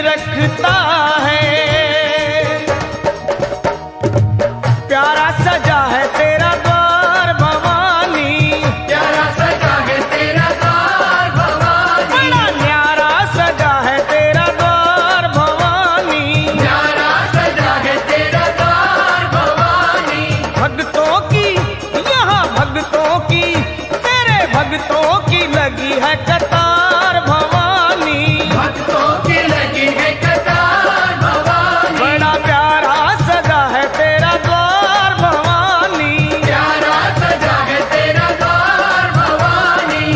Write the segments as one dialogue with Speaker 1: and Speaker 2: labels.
Speaker 1: रखता है। प्यारा सजा है तेरा द्वार भवानी,
Speaker 2: प्यारा सजा है तेरा द्वार भवानी,
Speaker 1: बड़ा न्यारा सजा है तेरा द्वार भवानी,
Speaker 2: प्यारा सजा है तेरा द्वार भवानी।
Speaker 1: भक्तों की यहाँ भक्तों की तेरे भक्तों की लगी है कतार भवानी,
Speaker 2: भक्तों की लगी है कतार भवानी,
Speaker 1: बड़ा प्यारा सजा है तेरा द्वार भवानी।
Speaker 2: प्यारा सजा है तेरा द्वार भवानी।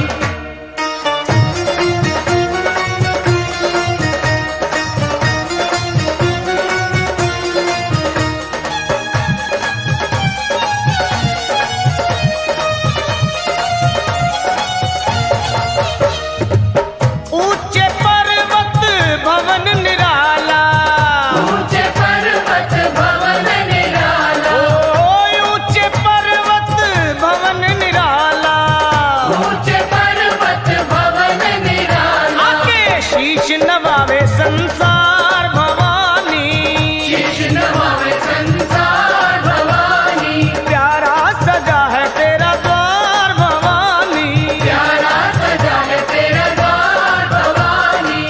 Speaker 1: ऊंचे पर्वत भवन निराला,
Speaker 2: ऊंचे पर्वत भवन निराला,
Speaker 1: ऊंचे पर्वत भवन निराला,
Speaker 2: ऊंचे पर्वत भवन निराला,
Speaker 1: आके शीश नवावे संसार भवानी,
Speaker 2: शीश नवावे संसार भवानी,
Speaker 1: प्यारा सजा है तेरा द्वार भवानी।
Speaker 2: प्यारा सजा है तेरा द्वार भवानी।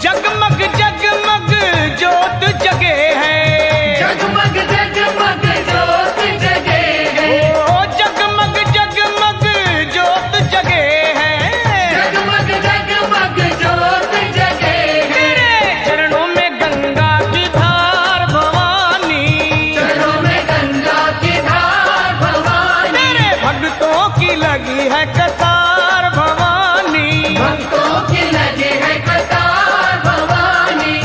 Speaker 1: जगमग जगमग ज्योत जगे हैं,
Speaker 2: जगमग जगमग ज्योत जगे है,
Speaker 1: ओ जगमग जगमग ज्योत जगे हैं,
Speaker 2: जगमग जगमग ज्योत जगे है,
Speaker 1: तेरे चरणों में गंगा की धार भवानी,
Speaker 2: चरणों में गंगा की धार भवानी,
Speaker 1: तेरे भक्तों की लगी है कतार भवानी।
Speaker 2: भक्तों की लगी है कतार भवानी।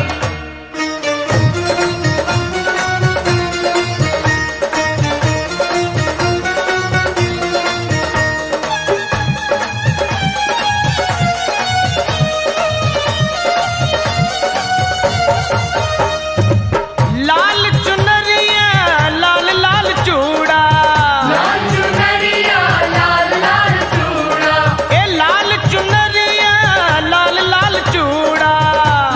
Speaker 1: लाल चुनरिया लाल लाल चूड़ा,
Speaker 2: लाल चुनरिया लाल लाल चूड़ा,
Speaker 1: ए लाल चुनरिया लाल लाल चूड़ा,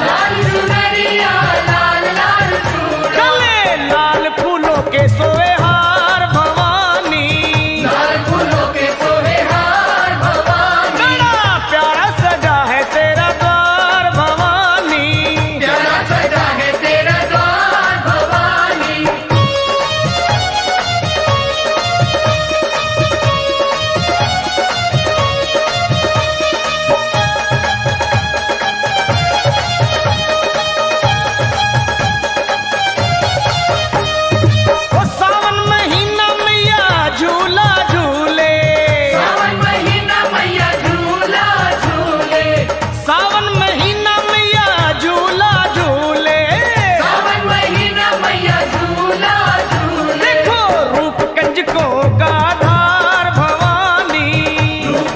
Speaker 2: लाल चुनरिया लाल लाल चूड़ा,
Speaker 1: गले लाल फूलों के सोए हार भवानी,
Speaker 2: लाल फूलों के सोहे हार भवानी,
Speaker 1: बड़ा प्यारा सजा है तेरा द्वार भवानी।
Speaker 2: प्यारा सजा है तेरा द्वार भवानी।
Speaker 1: ओ सावन महीना मैया झूला झूले,
Speaker 2: सावन महीना मैया झूला झूले,
Speaker 1: सावन महीना मैया झूला झूले,
Speaker 2: सावन महीना मैया झूला झूले,
Speaker 1: देखो रूप कंजकों का धार भवानी,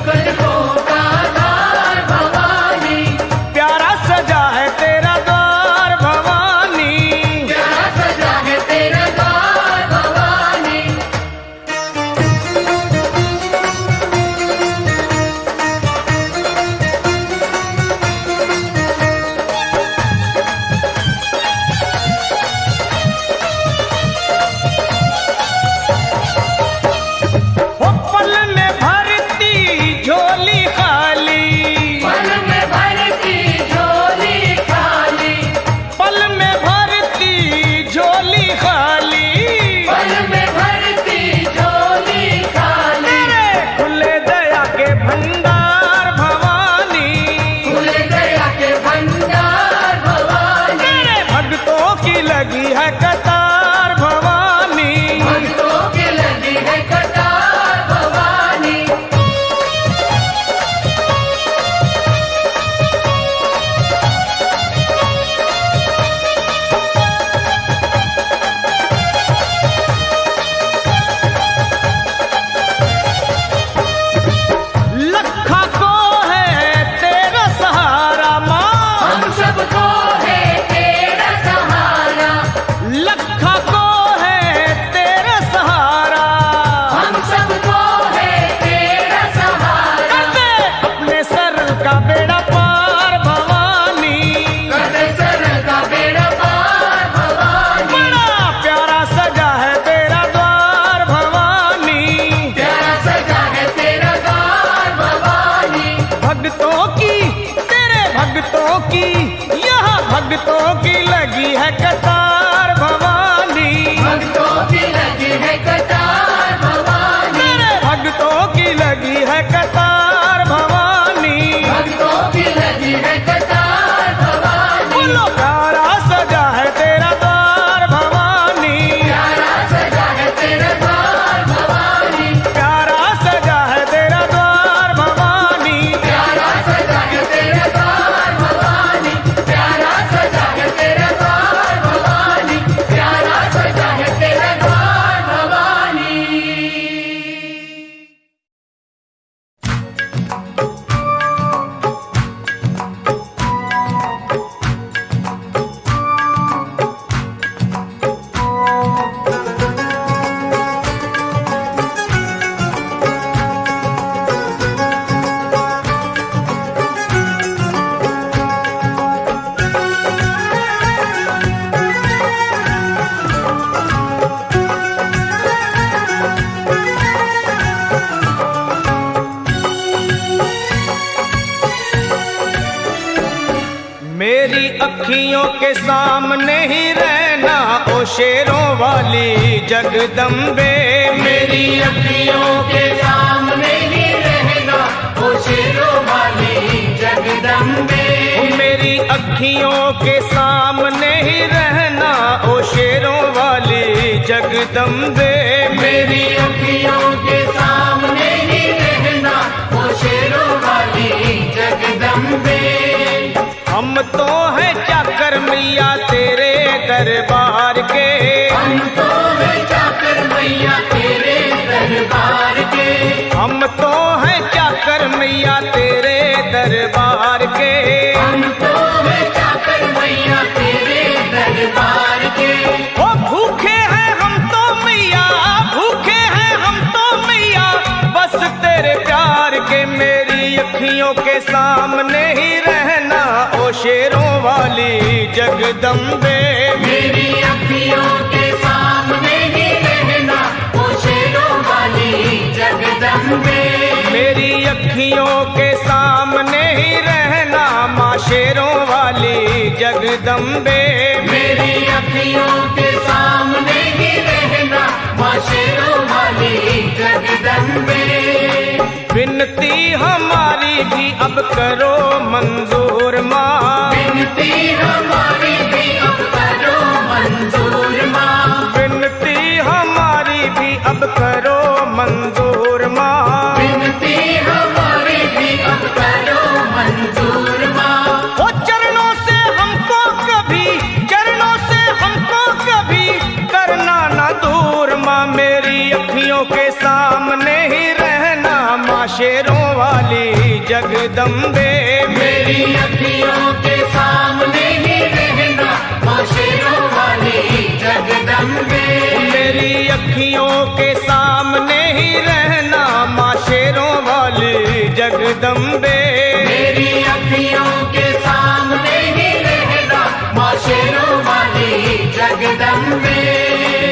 Speaker 2: कंजकों का धार भवानी,
Speaker 1: प्यारा सजा है तेरा द्वार भवानी।
Speaker 2: प्यारा सजा है तेरा द्वार भवानी।
Speaker 1: ओ पल में भरती झोली खाली,
Speaker 2: पल में भरती झोली खाली,
Speaker 1: पल में भरती झोली खाली,
Speaker 2: पल में भरती झोली खाली,
Speaker 1: तेरे खुले दया के भंडार भवानी,
Speaker 2: खुले दया के भंडार भवानी,
Speaker 1: तेरे भक्तों की लगी है कतार भवानी।
Speaker 2: भक्तों की लगी है कतार भवानी।
Speaker 1: लखा को है तेरा सहारा माँ,
Speaker 2: हम सबको
Speaker 1: भक्तों की, यहाँ भक्तों की लगी है कतार भवानी।
Speaker 2: भक्तों की लगी है कतार भवानी।
Speaker 1: मेरे भक्तों की लगी है कतार भवानी।
Speaker 2: भक्तों की लगी है कतार भवानी।
Speaker 1: बोलो प्यारा सजा है तेरा द्वार भवानी।
Speaker 2: प्यारा सजा है तेरा द्वार भवानी।
Speaker 1: प्यारा सजा है तेरा द्वार भवानी।
Speaker 2: प्यारा सजा है तेरा द्वार भवानी। प्यारा सजा है तेरा द्वार भवानी। प्यारा सजा है तेरा द्वार भवानी।
Speaker 1: मेरी अखियों के सामने ही रहना ओ शेरों वाली जगदम्बे।
Speaker 2: मेरी अखियों के सामने ही रहना ओ शेरों वाली जगदम्बे।
Speaker 1: मेरी अखियों के सामने ही रहना ओ शेरों वाली जगदम्बे।
Speaker 2: मेरी अखियों के सामने ही रहना ओ शेरों वाली जगदम्बे।
Speaker 1: हम तो हैं चाकर मैया तेरे दरबार के।
Speaker 2: हम तो हैं चाकर मैया तेरे दरबार के।
Speaker 1: हम तो हैं चाकर मैया तेरे दरबार के।
Speaker 2: हम तो हैं चाकर मैया तेरे दरबार के।
Speaker 1: ओ भूखे हैं हम तो मैया, भूखे हैं हम तो मैया, बस तेरे प्यार के। मेरी अखियों के सामने ही रहना ओ शेरों वाली जगदम्बे।
Speaker 2: मेरी अखियों के सामने ही रहना ओ शेरों वाली जगदम्बे।
Speaker 1: मेरी अखियों के सामने ही रहना माँ शेरों वाली जगदम्बे।
Speaker 2: मेरी अखियों के सामने ही रहना माँ शेरों वाली जगदम्बे।
Speaker 1: विनती हमारी भी अब करो मंजूर माँ।
Speaker 2: विनती हमारी भी अब करो मंजूर माँ।
Speaker 1: विनती हमारी भी अब करो मंजूर माँ।
Speaker 2: विनती हमारी भी अब करो मंजूर माँ।
Speaker 1: ओ चरणों से हमको कभी, चरणों से हमको कभी करना ना दूर माँ। मेरी अखियों के सामने ही रहना माँ शेरों वाली जगदम्बे।
Speaker 2: मेरी अखियों के सामने ही रहना माँ शेरों वाली जगदम्बे।
Speaker 1: मेरी अखियों के सामने ही रहना माँ शेरों वाली जगदम्बे।
Speaker 2: मेरी अखियों के सामने ही रहना माँ शेरों वाली जगदम्बे।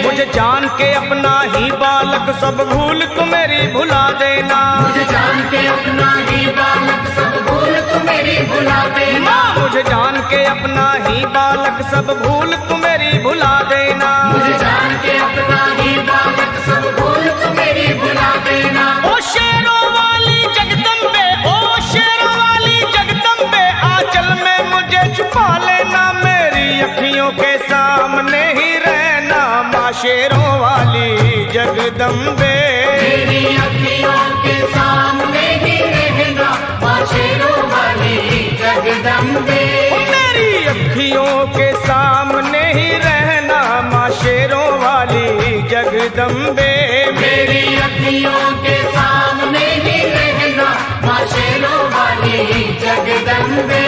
Speaker 1: मुझे जान के अपना ही बालक सब भूल तू मेरी भुला देना।
Speaker 2: मुझे जान के अपना ही बालक सब भूल तू मेरी भुला देना।
Speaker 1: मुझे जान के अपना ही बालक सब भूल तू मेरी भुला देना।
Speaker 2: मुझे जान के अपना ही बालक सब भूल तू मेरी भुला देना।
Speaker 1: ओ शेरों वाली जगदम्बे, ओ शेरों वाली जगदम्बे, आंचल में मुझे छुपा लेना। मेरी अखियों के सामने ही रहना माँ शेरों वाली जगदम्बे।
Speaker 2: मेरी अखियों के सामने ही रहना माँ शेरों वाली जगदम्बे।
Speaker 1: मेरी अखियों के सामने ही रहना माँ शेरों वाली जगदम्बे।
Speaker 2: मेरी अखियों के सामने ही रहना माँ शेरों वाली जगदम्बे।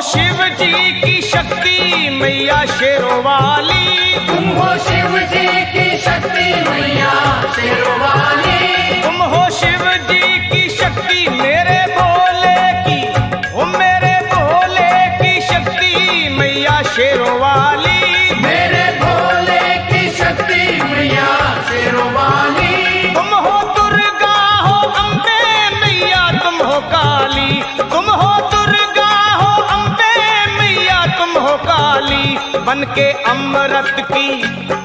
Speaker 1: शिव जी की शक्ति मैया शेरों वाली।
Speaker 2: तुम हो शिव जी की
Speaker 1: के अमृत की,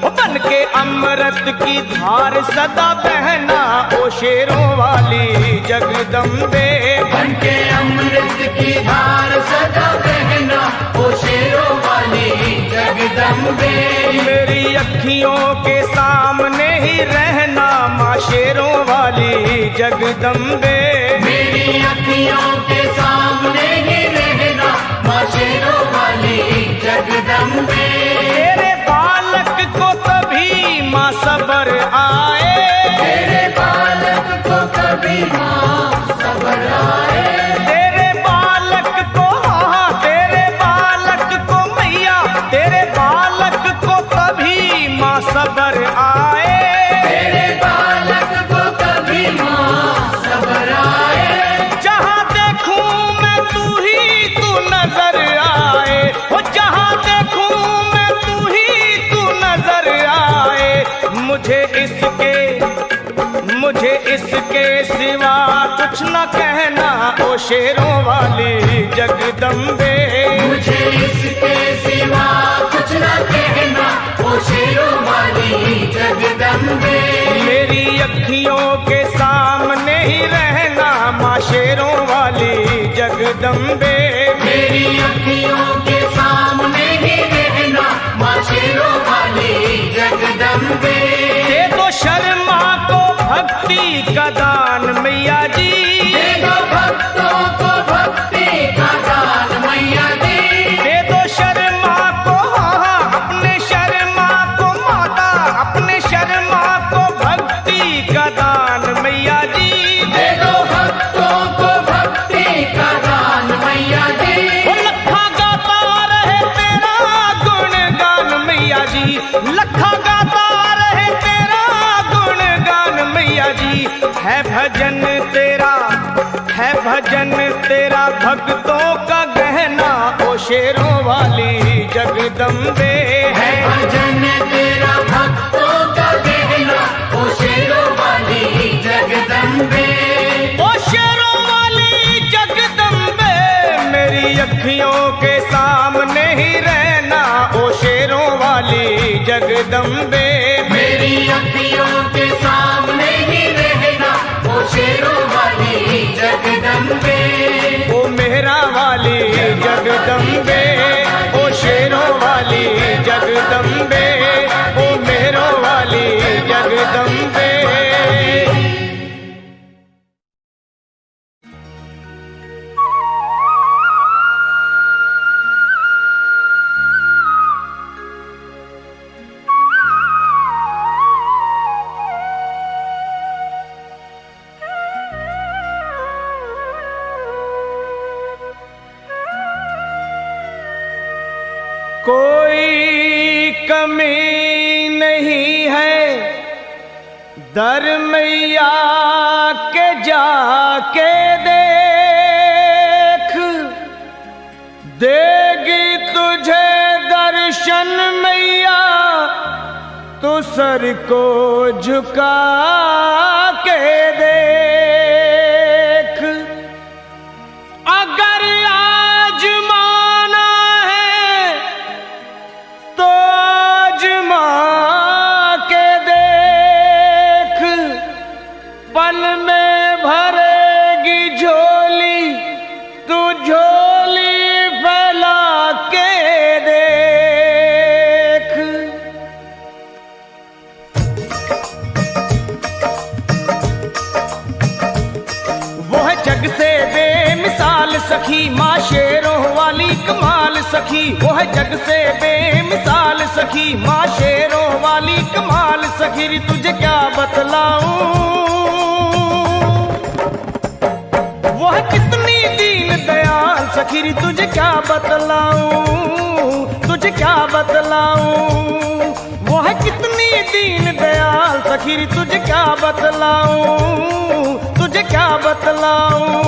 Speaker 1: बन के अमृत की धार सदा बहना ओ शेरों वाली जगदम्बे।
Speaker 2: बन के अमृत की धार सदा बहना ओ शेरों वाली जगदम्बे।
Speaker 1: मेरी अखियों के सामने ही रहना माँ शेरों वाली जगदम्बे।
Speaker 2: मेरी अखियों के सामने ही रहना माँ शेरों वाली जगदम्बे।
Speaker 1: तेरे बालक को तभी माँ सबर आए,
Speaker 2: तेरे बालक को कभी माँ सबर आए।
Speaker 1: तेरे बालक को, हाँ तेरे बालक को मैया, तेरे बालक को तभी माँ सबर आए।
Speaker 2: तेरे बालक को कभी माँ सबर आए।
Speaker 1: जहाँ देखूं मैं तू ही तू नजर आए, हो जहाँ देखूं मैं तू ही तू नजर आए। मुझे इसके सिवा कुछ न कहना ओ शेरों वाली जगदम्बे।
Speaker 2: मुझे इसके सिवा कुछ न कहना ओ शेरों वाली जगदम्बे।
Speaker 1: मेरी अखियों के सामने ही रहना माँ शेरों वाली जगदम्बे।
Speaker 2: मेरी अखियों के सामने ही रहना माँ शेरों वाली जगदम्बे।
Speaker 1: दे दो शर्मा को भक्ति का दान मैया जी,
Speaker 2: दे दो भक्तों को भक्ति का दान मैया जी।
Speaker 1: दे दो शर्मा को, हाँ अपने शर्मा को माता, अपने शर्मा को भक्ति का दान मैया जी।
Speaker 2: दे दो भक्तों को भक्ति का दान मैया जी।
Speaker 1: वो लखा गाता रहे तेरा गुणगान मैया जी, लखा गाता रहे तेरा गुणगान मैया जी। है भजन तेरा भक्तों का गहना ओ शेरों वाली जगदम्बे।
Speaker 2: है भजन तेरा भक्तों का गहना ओ शेरों वाली जगदम्बे।
Speaker 1: ओ शेरों वाली जगदम्बे। मेरी अखियों के सामने ही रहना ओ शेरों वाली जगदम्बे।
Speaker 2: मेरी अखियों के सामने ही रहना ओ शेरों वाली जगदम्बे।
Speaker 1: ओ मेहरा वाली जगदम्बे, ओ शेरों वाली जगदम्बे, ओ मेहरों वाली जगदम्बे। कोई कमी नहीं है दर मैया के जाके देख, देगी तुझे दर्शन मैया तो सर को झुका के देख। अगर आजमाना है तो आजमा के देख, पल में भरेगी झोली तू झोली फैला के देख। वो है जग से बेमिसाल सखी माँ शेरों वाली कमाल सखी। वो है जग से बेमिसाल सखी माँ शेरों वाली कमाल सखी। री तुझे क्या बतलाऊं, वो है कितनी दीन दयाल सखी। री तुझे क्या बतलाऊं, तुझे क्या बतलाऊं। वो है कितनी दीन दयाल सखी। री तुझे क्या बतलाऊं, तुझे क्या बतलाऊं।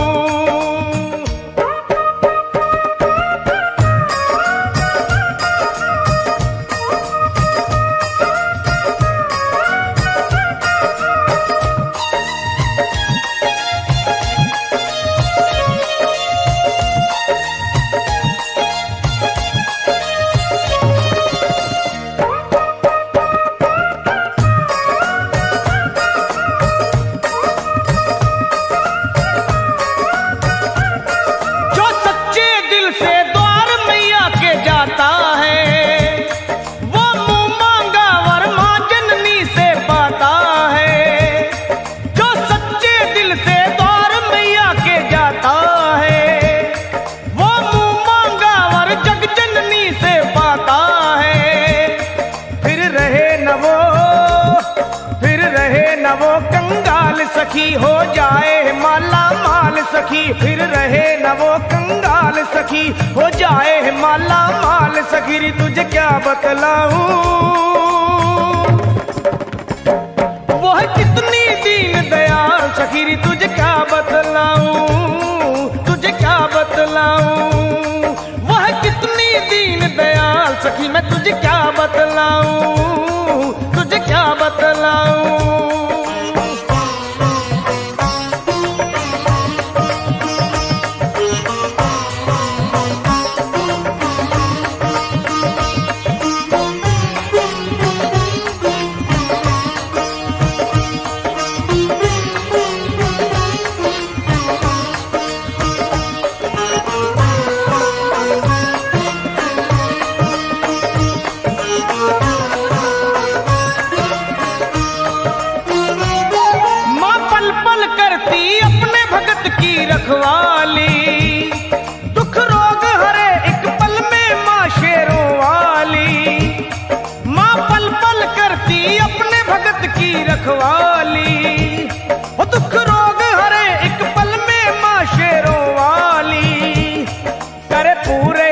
Speaker 1: सखी हो जाए माला माल सखी, फिर रहे न वो कंगाल सखी, हो जाए माला माल सखी। रे तुझे क्या बतलाऊं वो है कितनी दीन दयाल सखी, रे तुझे क्या बतलाऊं, तुझे क्या बतलाऊं वो है कितनी दीन दयाल सखी, मैं तुझे क्या बतलाऊं, तुझे क्या बतलाऊं। रखवाली दुख रोग हरे एक पल में माँ शेरों वाली, माँ पल पल करती अपने भगत की रखवाली, वो दुख रोग हरे एक पल में माँ शेरों वाली, करे पूरे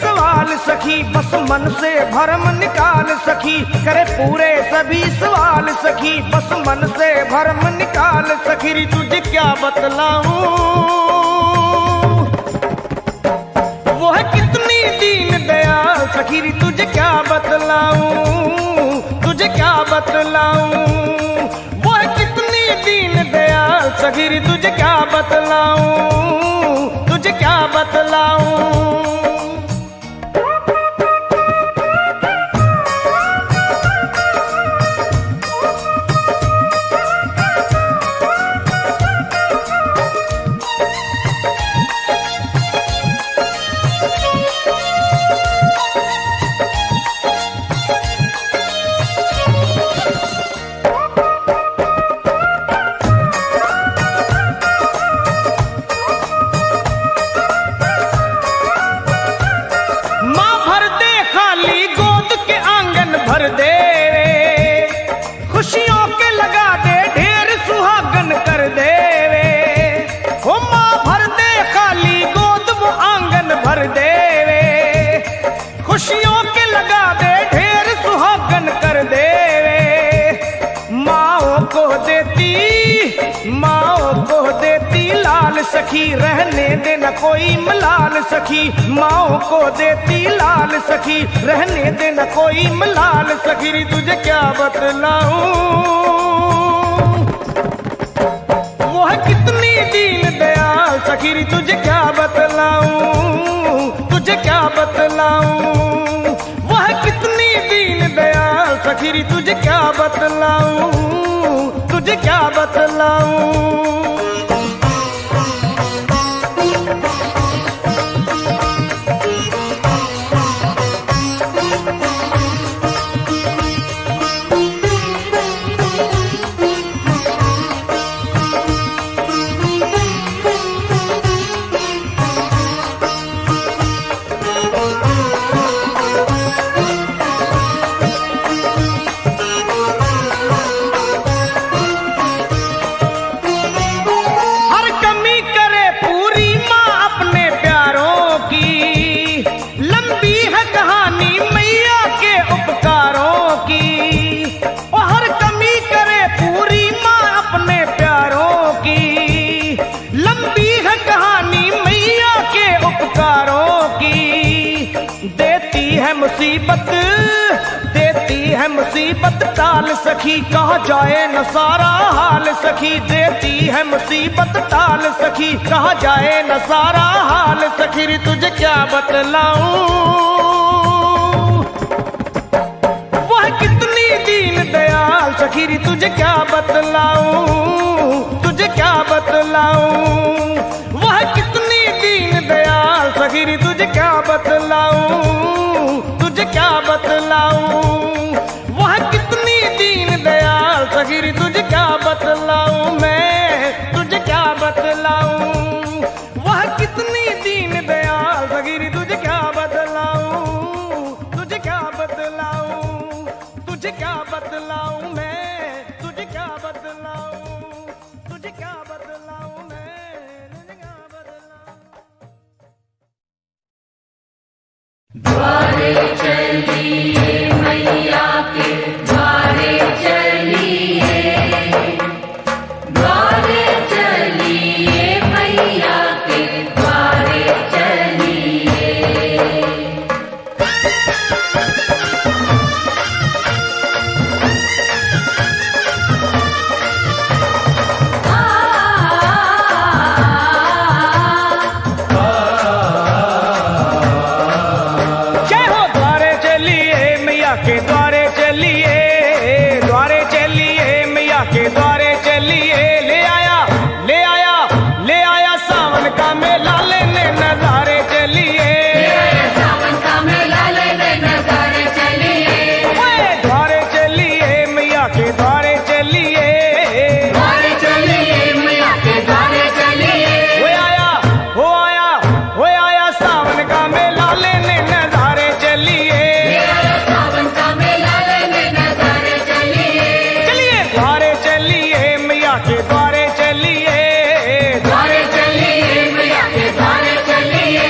Speaker 1: सवाल सखी, बस मन से भरम निकाल सखी, करे पूरे सभी सवाल सखी, बस मन से भरम निकाल सखी। रे तुझे क्या बतलाऊं वो है कितनी दीन दयाल सखी, रे तुझे क्या बतलाऊं, तुझे क्या बतलाऊं वो है कितनी दीन दयाल सखी, रे तुझे क्या बतलाऊं, तुझे क्या बतलाऊं। भर दे खुशियों के लगा दे ढेर सुहागन कर दे हो माँ, भर दे खाली गोद वो आंगन भर दे, खुशियों के लगा दे ढेर सुहागन कर दे। माओ को देती लाल सखी, रहने दे न कोई मलाल सखी, माओ को देती लाल सखी, रहने दे न कोई मलाल सखी। रे तुझे क्या बतलाऊं वो है कितनी दीन दयाल सखी, रे तुझे क्या बतलाऊं, तुझे क्या बतलाऊं वो है कितनी दीन दयाल सखी, रे तुझे क्या बतलाऊं, तुझे क्या बतलाऊं। देती है मुसीबत टाल सखी, कहा जाए न सारा हाल सखी, देती है मुसीबत टाल सखी, कहा जाए न सारा हाल सखी। रे तुझे क्या बतलाऊं वह कितनी दीन दयाल सखी, रे तुझे क्या बतलाऊं, तुझे क्या बतलाऊं वह कितनी दीन दयाल सखी, रे तुझे क्या बतलाऊं, तुझे क्या बतलाऊं वह कितनी दीन दयाल सखी, रे तुझे क्या बतलाऊं मैं, तुझे क्या बतलाऊं वह कितनी दीन दयाल सखी, रे तुझे क्या बतलाऊं, तुझे क्या बतलाऊं, तुझे क्या बतलाऊं मैं। के द्वारे चलिए, द्वारे चलिए मैया के द्वारे चलिए। ले आया ले आया ले आया सावन का मेला लेने नजारे चलिए,
Speaker 2: सावन का मेला लेने नजारे चलिए।
Speaker 1: द्वारे चलिए मैया के द्वारे चलिए,
Speaker 2: द्वारे चलिए मैया के द्वारे चलिए।
Speaker 1: हो आया हो आया हो आया सावन का मेला लेने नजारे चलिए,
Speaker 2: सावन का मेला लेने नजारे चलिए।
Speaker 1: चलिए द्वारे चलिए मैया के द्वारे चलिए,
Speaker 2: द्वारे चलिए मैया के द्वारे चलिए।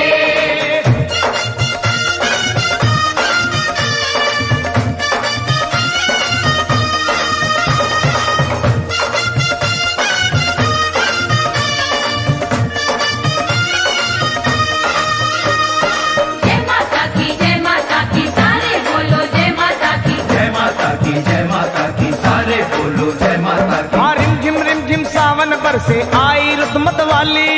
Speaker 2: जय माता की सारे बोलो जय माता की।
Speaker 3: जय माता की जय माता की सारे बोलो जय माता की।
Speaker 1: हाँ रिम झिम सावन बरसे आई रुत मत वाली,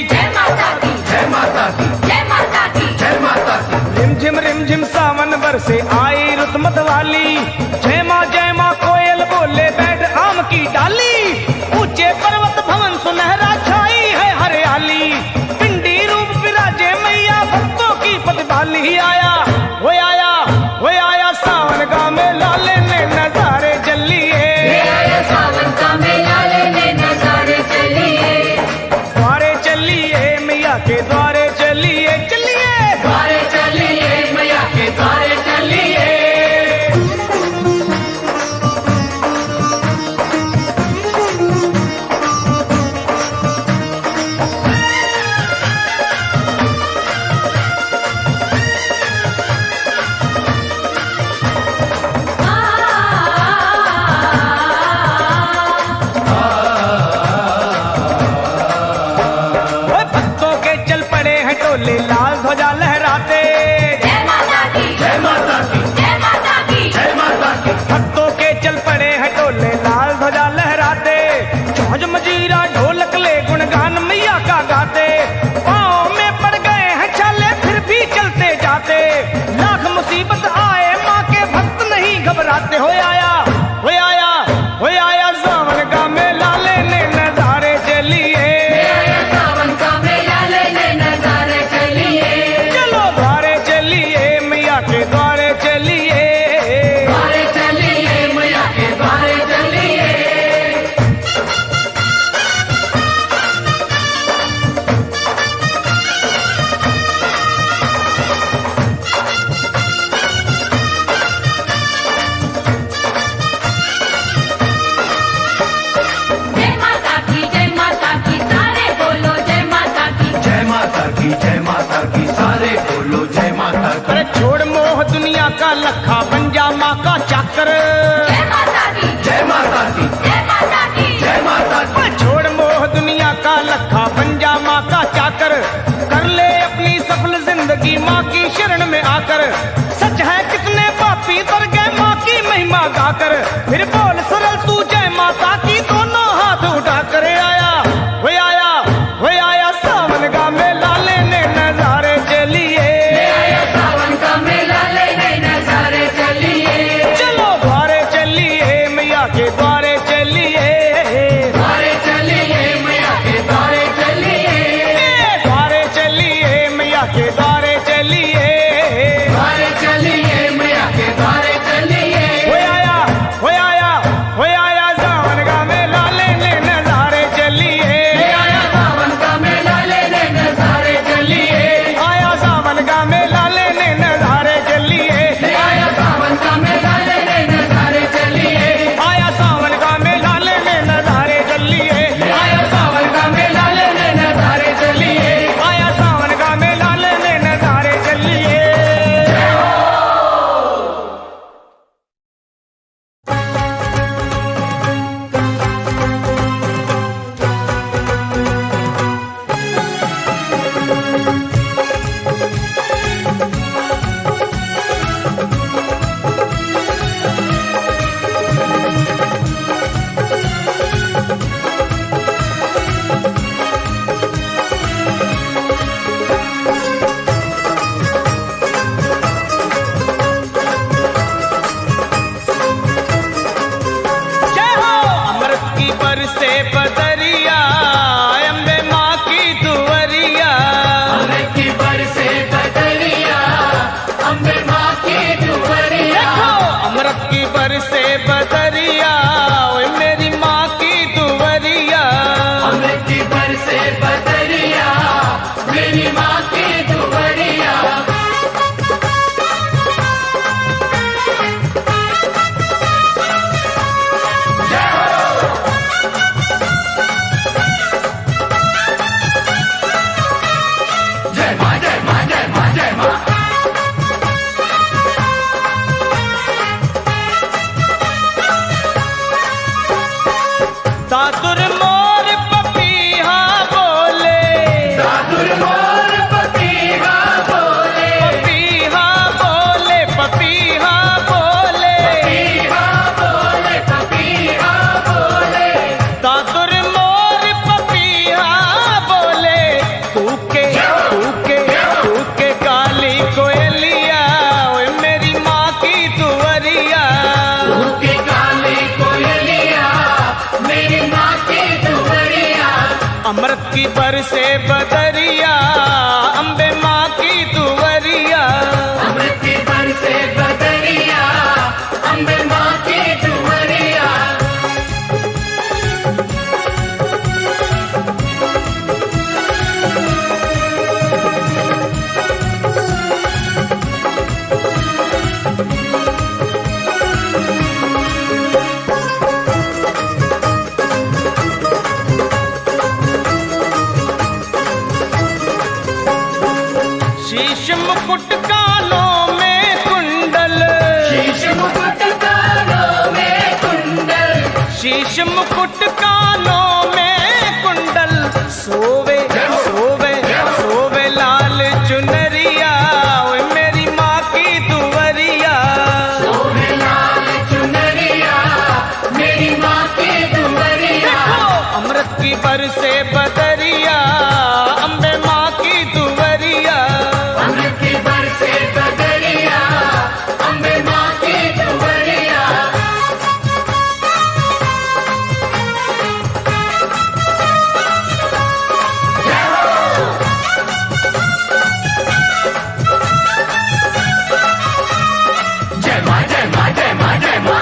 Speaker 2: जय माता की
Speaker 3: जय माता की
Speaker 2: जय माता की।
Speaker 3: जय माता की।
Speaker 1: रिम झिम सावन बरसे आई रुत मत वाली। जय माँ कोयल बोले बैठ आम की डाली, ऊंचे पर्वत भवन सुनहरा छाई है हरियाली। पिंडी रूप विराजे मैया भक्तों की प्रतिभाली। आया वो आया वो आया सावन का मेला लेने नजारे चलिए,
Speaker 2: सावन का मेला लेने नजारे चलिए।
Speaker 1: द्वारे चलिए मैया के द्वारे चलिए, चलिए
Speaker 2: द्वारे चलिए मैया के द्वारे चलिए।
Speaker 1: ओए भक्तों के चल पड़े हैं टोले लाल ध्वजा लहराते,
Speaker 2: जय माता की
Speaker 3: जय माता की
Speaker 2: जय माता की।
Speaker 3: जय माता की।
Speaker 1: भक्तों के चल पड़े हैं टोले लाल ध्वजा लहराते। चौज मजीरा ढोलक ले गुणगान मैया का गाते। पाँव में पड़ गए हैं छाले फिर भी चलते जाते। लाख मुसीबत आए माँ के भक्त नहीं घबराते। हो आया हो आया हो आया सावन का मेला लेने नजारे चलिए,
Speaker 2: सावन का मेला लेने नजारे चलिए।
Speaker 1: चलो द्वारे चलिए मैया के द्वारे चलिए,
Speaker 2: द्वारे चलिए मैया के द्वारे चलिए। जय माता की सारे बोलो जय माता की।
Speaker 3: जय माता की जय माता की सारे बोलो जय माता की।
Speaker 1: अरे छोड़ मोह दुनिया का लखा बन जा माँ का चाकर।
Speaker 2: जय माता की
Speaker 3: जय माता की
Speaker 2: जय माता की।
Speaker 3: जय माता की।
Speaker 1: छोड़ मोह दुनिया का लखा बन जा माँ का चाकर। कर ले अपनी सफल जिंदगी माँ की शरण में आकर। सच है कितने पापी तर गए माँ की महिमा गाकर। फिर बोल सरल तू जय माता की दोनों हाथ उठा कर। आया वो आया वो आया सावन का मेला लेने नजारे चलिए,
Speaker 2: सावन का मेला लेने नजारे चलिए।
Speaker 1: चलो द्वारे चलिए मैया के द्वारे चलिए,
Speaker 2: द्वारे चलिए मैया के द्वारे चलिए।
Speaker 1: द्वारे चलिए मैया के द्वारे चलिए।
Speaker 2: द्वारे चलिए मैया के द्वारे चलिए।
Speaker 1: हो आया हो आया हो दादुर मोर पपीहा बोले,
Speaker 2: दादुर मोर पपीहा बोले,
Speaker 1: पपीहा बोले, पपीहा बोले,
Speaker 2: पपीहा बोले, पपीहा बोले,
Speaker 1: दादुर मोर पपीहा बोले, तूके काली कोयलिया, ओए मेरी माँ की तुवरिया,
Speaker 2: तूके काली कोयलिया, मेरी माँ की दुवरिया,
Speaker 1: अमृत की बरसे बदरिया, अम्बे माँ की तुवरिया,
Speaker 2: अमृत की बरसे बदरिया, अम्बे माँ की दुवरिया।
Speaker 1: शीश मुकुट कानों में कुंडल,
Speaker 2: शीश मुकुट कानों में कुंडल,
Speaker 1: शीश मुकुट कानों में कुंडल, सोवे सोवे सोवे लाल चुनरिया, ओए मेरी माँ की तुवरिया,
Speaker 2: सोने लाल चुनरिया, मेरी माँ की दुवरिया,
Speaker 1: अमृत की बरसे बदरिया, अम्बे माँ की तुवरिया,
Speaker 2: अमृत की बरसे बदरिया, अम्बे माँ की दुवरिया। जय माँ, जय माँ, जय माँ, जय माँ।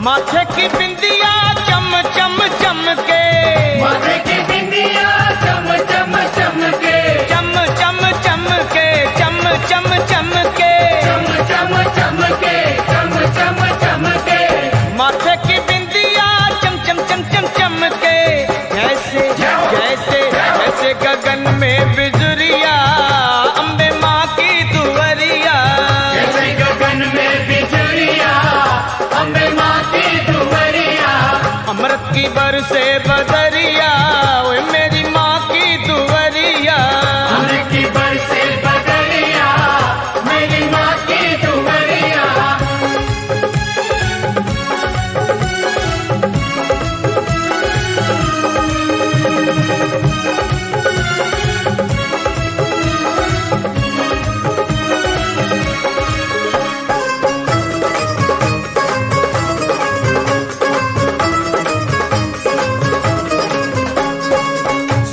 Speaker 1: माथे की बिंदिया चम चम चमके,
Speaker 2: माथे की बिंदिया चम चम चमके,
Speaker 1: चम चम चमके, चम चम चमके,
Speaker 2: चम चम चमके, चम चम चमके,
Speaker 1: माथे की बिंदिया चम चम चम चम चमके, जैसे जैसे जैसे गगन में बिजुरिया, अम्बे माँ की तुवरिया,
Speaker 2: जैसे गगन में बिजुरिया, अम्बे माँ की दुवरिया,
Speaker 1: अमृत की बरसे बदरिया, ओए मेरी माँ की तुवरिया,
Speaker 2: अमृत की बरसे बदरिया, मेरी माँ की दुवरिया।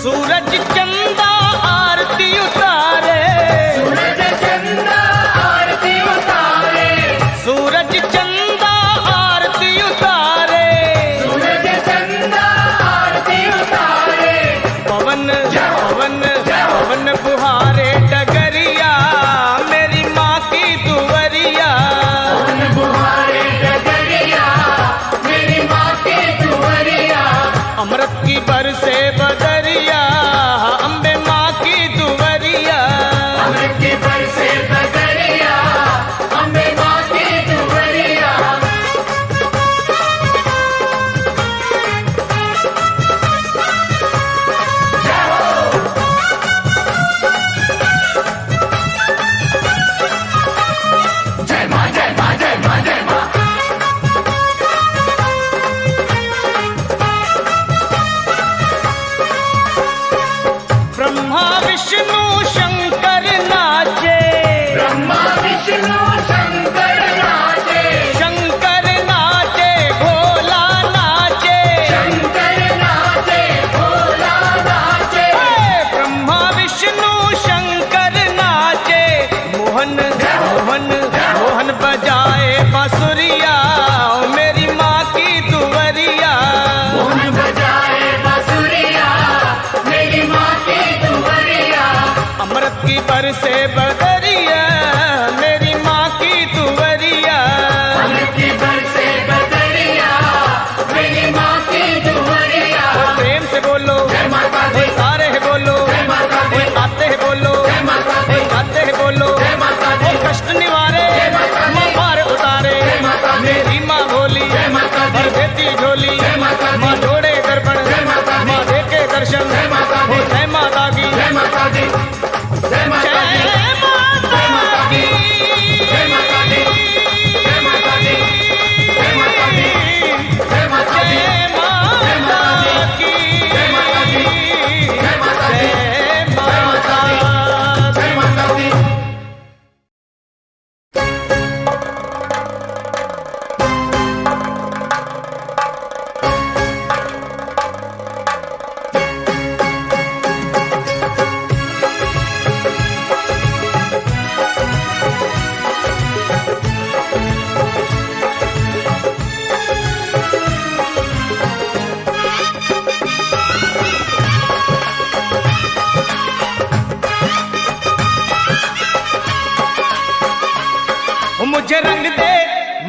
Speaker 1: सूरज चंदा आरती उतारे,
Speaker 2: सूरज चंदा आरती उतारे,
Speaker 1: सूरज चंदा आरती उतारे,
Speaker 2: सूरज चंदा आरती उतारे,
Speaker 1: पवन पवन पवन बुहारे डगरिया, मेरी माँ की तुवरिया,
Speaker 2: पवन बुहारे डगरिया, मेरी माँ की दुवरिया,
Speaker 1: अमृत की बरसे बदरिया, अम्बे माँ की तुवरिया,
Speaker 2: अमृत की बरसे बदरिया, अम्बे माँ की दुवरिया। जय माँ, जय माँ, जय माँ, जय माँ।
Speaker 1: ब्रह्मा विष्णु शंकर नाचे,
Speaker 2: ब्रह्मा विष्णु शंकर नाचे,
Speaker 1: शंकर नाचे भोला नाचे,
Speaker 2: शंकर नाचे, भोला नाचे,
Speaker 1: ब्रह्मा विष्णु शंकर नाचे, मोहन मोहन मोहन बजाए बांसुरिया, मेरी माँ की तुवरिया,
Speaker 2: मोहन बजाए बांसुरिया, मेरी माँ की दुवरिया,
Speaker 1: अमृत की बरसे बदरिया, मेरी माँ की तुवरिया,
Speaker 2: अमृत की बरसे बदरिया, मेरी माँ की दुवरिया।
Speaker 1: प्रेम से बोलो,
Speaker 2: जय माता दी,
Speaker 1: सारे है बोलो,
Speaker 2: जय माता दी,
Speaker 1: आते हैं बोलो,
Speaker 2: जय माता दी,
Speaker 1: आते हैं बोलो,
Speaker 2: जय माता दी।
Speaker 1: कष्ट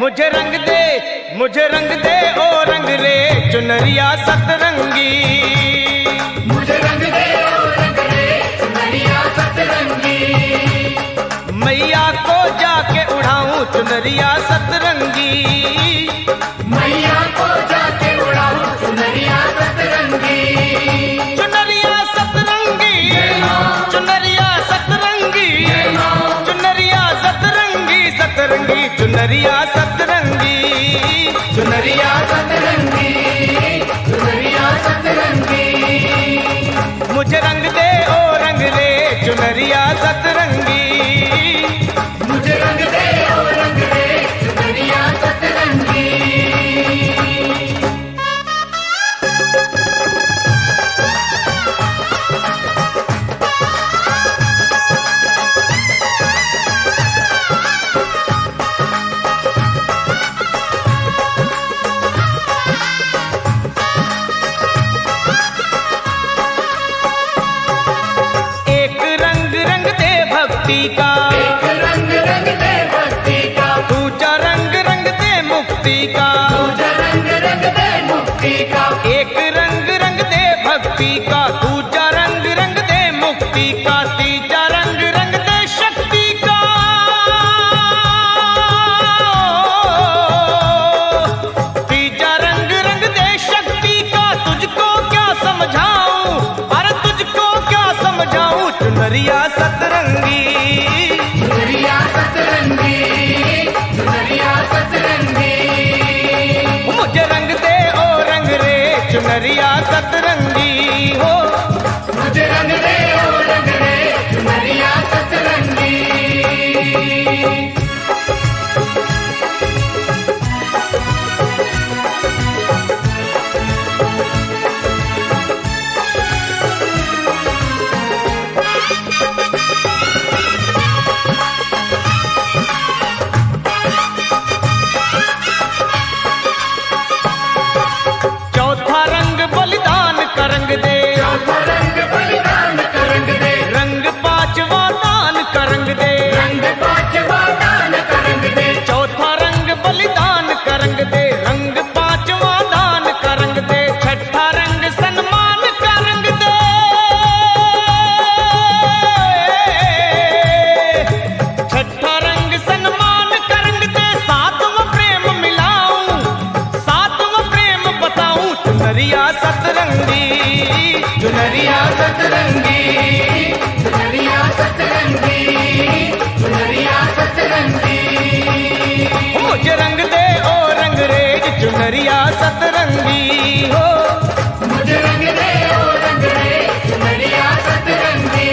Speaker 1: मुझे रंग दे ओ रंग रे चुनरिया सतरंगी।
Speaker 2: मुझे रंग दे ओ रंग रे चुनरिया सतरंगी।
Speaker 1: मैया को जाके उड़ाऊं चुनरिया सतरंगी।
Speaker 2: मैया को जाके उड़ाऊं चुनरिया सतरंगी।
Speaker 1: चुनरिया सतरंगी, चुनरिया सतरंगी, चुनरिया सतरंगी, सतरंगी चुनरिया सतरंगी,
Speaker 2: चुनरिया सतरंगी, चुनरिया सतरंगी।
Speaker 1: मुझे रंग दे ओ रंग रे चुनरिया सतरंगी।
Speaker 2: मुझे रंग दे ओ रंग रे चुनरिया सतरंगी।
Speaker 1: भक्ति का
Speaker 2: एक रंग रंग दे भक्ति का,
Speaker 1: दूजा रंग रंग दे मुक्ति का।
Speaker 2: दूजा रंग रंग दे मुक्ति का।
Speaker 1: एक रंग रंग दे भक्ति का, दूजा रंग रंग दे मुक्ति का, तीजा रंग रंग दे शक्ति का। तीजा रंग रंग दे शक्ति का। तुझको क्या समझाऊं, अरे तुझको क्या समझाऊं चुनरिया सतरंगी।
Speaker 2: चुनरिया सतरंगी, चुनरिया सतरंगी।
Speaker 1: मुझे रंग दे ओ रंग रे चुनरिया सतरंगी हो।
Speaker 2: मुझे रंग दे ओ रंग रे चुनरिया सतरंगी।
Speaker 1: चौथा रंग बलिदान का रंग दे,
Speaker 2: चौथा रंग बलिदान का रंग दे।
Speaker 1: रंग पांचवा दान का रंग दे,
Speaker 2: रंग पांचवा दान का रंग दे।
Speaker 1: चौथा रंग बलिदान का रंग दे, रंग पांचवा दान का रंग दे, छठा रंग सन्मान का रंग दे। छठा रंग सन्मान का रंग दे, सातवां प्रेम मिलाऊं, सातवां प्रेम बताऊं चुनरिया सतरंगी।
Speaker 2: चुनरिया सतरंगी, चुनरिया सतरंगी, चुनरिया सतरंगी।
Speaker 1: मुझे रंग दे ओ रंग रे चुनरिया सतरंगी हो।
Speaker 2: मुझे रंग दे ओ रंग रे चुनरिया सतरंगी।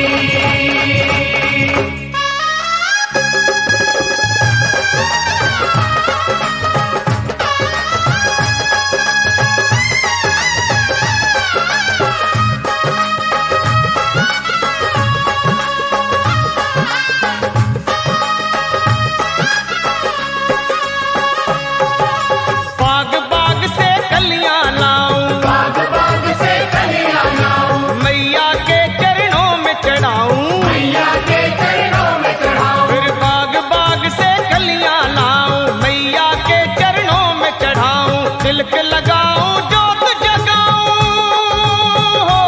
Speaker 1: बाग बाग से कलियां लाऊं,
Speaker 2: बाग बाग से कलियां लाऊं,
Speaker 1: मैया के चरणों में चढ़ाऊं।
Speaker 2: मैया के चरणों में चढ़ाऊं।
Speaker 1: फिर बाग बाग से कलियां लाऊं, मैया के चरणों में चढ़ाऊं। तिलक लगाऊं जोत जगाऊं हो,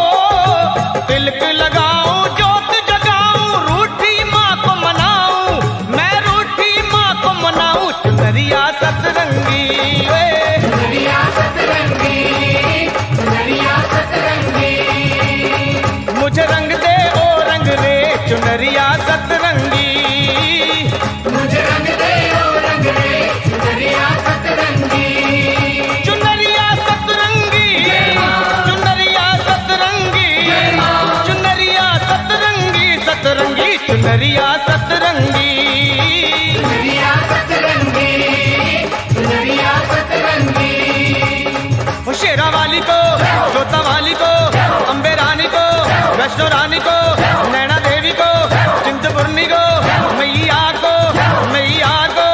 Speaker 1: तिलक लगाऊं जोत जगाऊं। रूठी माँ को मनाऊं, मैं रूठी माँ को मनाऊं चुनरिया सतरंगी।
Speaker 2: चुनरिया सतरंगी, चुनरिया सतरंगी।
Speaker 1: मुझे रंग दे ओ रंग रे चुनरिया सतरंगी।
Speaker 2: मुझे रंग दे ओ रंग रे चुनरिया सतरंगी।
Speaker 1: चुनरिया सतरंगी, चुनरिया सतरंगी, चुनरिया सतरंगी, सतरंगी चुनरिया सतरंगी।
Speaker 2: चुनरिया सतरंगी, चुनरिया सतरंगी।
Speaker 1: वो शेरा वाली को, जोता वाली को, अम्बे रानी को, वैष्णो रानी को, नैना देवी को, चिंतपूर्णी को, मैया को, मैया को।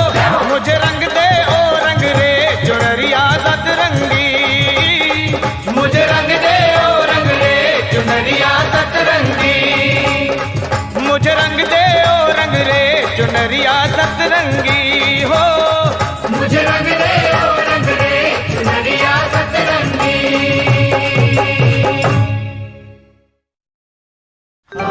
Speaker 1: मुझे रंग दे ओ रंग रे चुनरिया सतरंगी। मुझे रंग दे ओ रंग रे चुनरिया सतरंगी। मुझे रंग दे ओ रंग रे चुनरिया सतरंगी हो।
Speaker 2: मुझे
Speaker 1: सर्व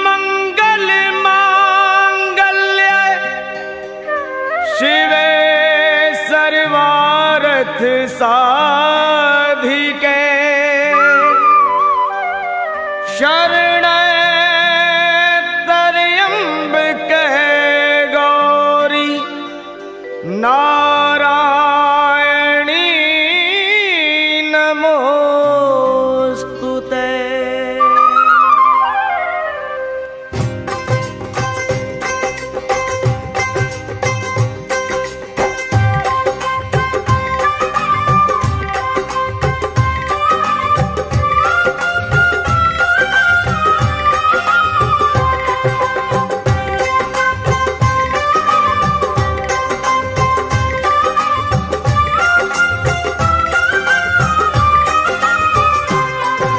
Speaker 1: मंगल मांगल्य शिवे सर्वार्थ साधिके शरणं त्र्यंबके गौरी नारायणी नमोस्तुते।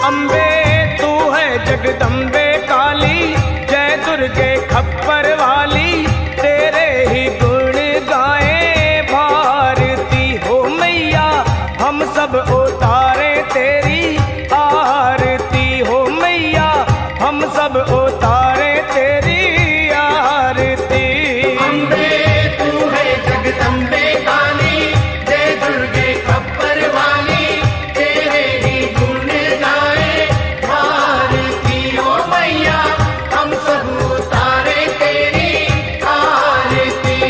Speaker 1: अम्बे तू है जगदम्बे काली, जय दुर्गे खप्पर वाली, तेरे ही गुण गाए भारती हो मैया, हम सब उतारे तेरी आरती हो मैया, हम सब उतारे तेरी आरती।
Speaker 2: अम्बे तू है जगदम्बे काली, जय दुर्गे खप्पर वाली, तेरे ही गुण गाए भारती ओ मैया, हम सब उतारे तेरी आरती।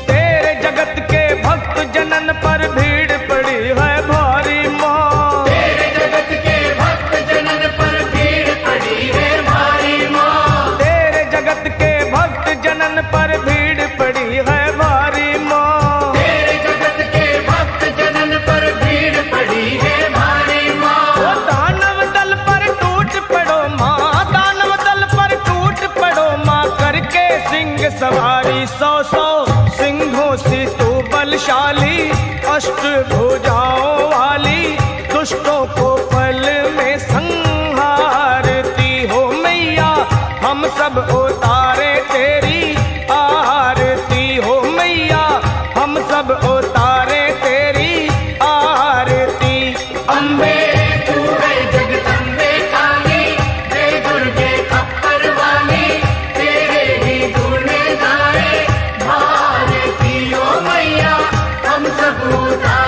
Speaker 1: तेरे जगत के भक्त जनन पर भीड़ पड़ी है भारी माँ,
Speaker 2: तेरे जगत के भक्त जनन पर भीड़ पड़ी है भारी माँ,
Speaker 1: तेरे जगत के भक्त जनन पर भीड़ पड़ी है भारी माँ।
Speaker 2: तेरे जगत के भक्त जनन पर भीड़ पड़ी है भारी माँ।
Speaker 1: ओ दानव दल पर टूट पड़ो माँ, दानव दल पर टूट पड़ो माँ, करके सिंह सवारी, सौ सौ सिंहों से तू बलशाली, अष्ट भुजाओं वाली, दुष्टों को पल में संहारती हो मैया, हम सब उतारे तेरी आरती हो मैया, हम सब उतारे तेरी आरती।
Speaker 2: अम्बे तू है जगदम्बे काली, जय दुर्गे खप्पर वाली, तेरे ही गुण गाए भारती ओ मैया, हम सब उतारे